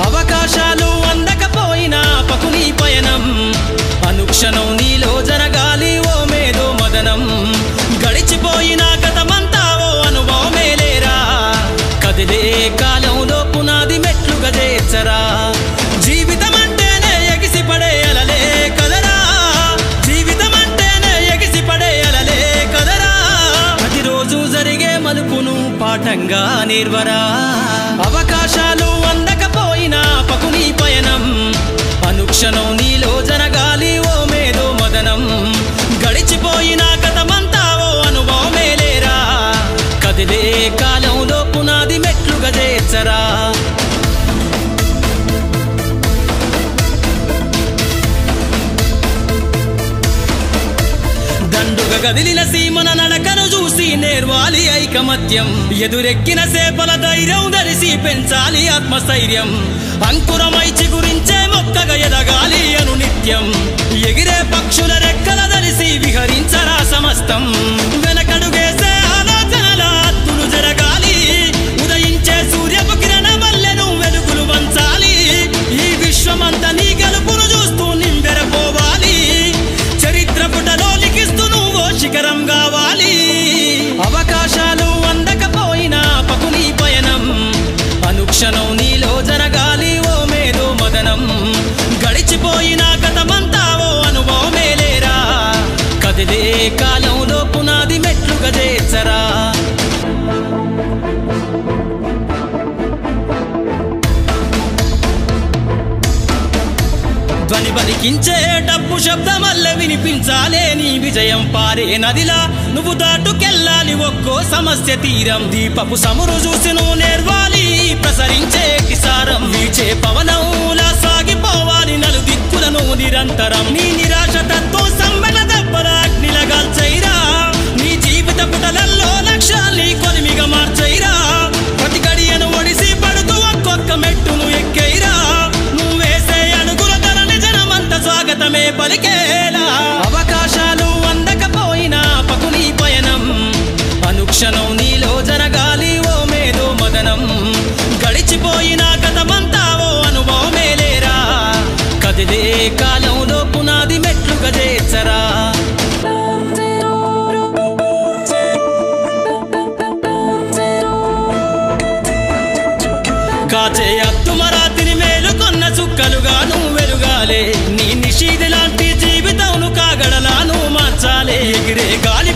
అవకాశాలు అందకపోయినా పకుని పయనం అనుక్షణం నీలో జరగాలి ఓ మేధో మదనం గడిచిపోయిన గతమంతా ఓ అనుభవమేలేరా కదిలే కాలంలో పునాది మెట్లుగా చేర్చరా జీవితం అంటేనే ఎగిసిపడే అలలే కదరా జీవితం అంటేనే ఎగిసిపడే అలలే కదరా ప్రతిరోజు జరిగే మలుపును పాఠంగా నిర్వరా అవకాశాలు అందకపోయినా పకుని పయనం అనుక్షణం నీలో జరగాలి ఓ మేధో మదనం గడిచిపోయిన గతమంతా ఓ అనుభవమేలేరా కదిలే కాలంలో పునాది మెట్లుగా చేర్చరా దండుగ గదిలిన సీమన నడకను చూసి నేర్వాలి ఐకమత్యం ఎదురెక్కిన సేపల ధైర్యం ధరిసి పెంచాలి ఆత్మస్థైర్యం అంకురమై చిగురించే మొక్కగా ఎదగాలి అను నిత్యం ఎగిరే పక్షుల రెక్కల ధరిసి విహరించరా సమస్తం వెనకడుగేసే ఆలోచనల అత్తులు జరగాలి ఉదయించే సూర్యపు కిరణ మల్లెను వెలుగులు వంచాలి ఈ విశ్వమంతా నీ గెలుపును చూస్తూ నింబెరపోవాలి చరిత్ర పుటలో లిఖిస్తూ నువ్వు శిఖరం కావాలి అవకాశాలు అందకపోయినా పకుని పయనం అనుక్షణం నీలో జరగాలి ఓ మేధో మదనం గడిచిపోయిన గతమంతా ఓ అనుభవమేలేరా కదిలే కాలంలో పునాది మెట్లుగా చేర్చరా ధ్వని బలికించే డబ్బు శబ్దమల్లె వినిపించాలే నీ విజయం పారే నదిలా నువ్వు దాటుకెళ్ళాలి ఒక్కో సమస్య తీరం దీపపు సమురు చూసి నువ్వు నేర్వాలి ప్రసరించే కిసారం వీచే పవనంలా సాగిపోవాలి నలు దిక్కులను నిరంతరం నీ నిరాశ తత్వం సమ్మెల దెబ్బల అగ్నిలగాల్చైరా నీ జీవిత పుటలల్లో లక్ష్యాల్ని కొలిమిగా మార్చైరా ప్రతి గడియను ఒడిసి పడుతూ ఒక్కొక్క మెట్టును ఎక్కైరా నువ్వేసే అడుగుల ధరని జనమంత స్వాగతమే పలికేలా అవకాశాలు అందకపోయినా పకుని పయనం అనుక్షణం నీలో జరగాలి ఓ మేధో మదనం గడిచిపోయిన గతమంతా ఓ అనుభవమేలేరా కదిలే కాలంలో పునాది మెట్లుగా చేర్చరా కాచే అత్తుమరాతిని మేలుకొన్న చుక్కలుగా నువ్వు వెలుగాలే నీ నిషీది లాంటి జీవితం కాగడలా నువ్వు మార్చాలే ఎగిరే గాలి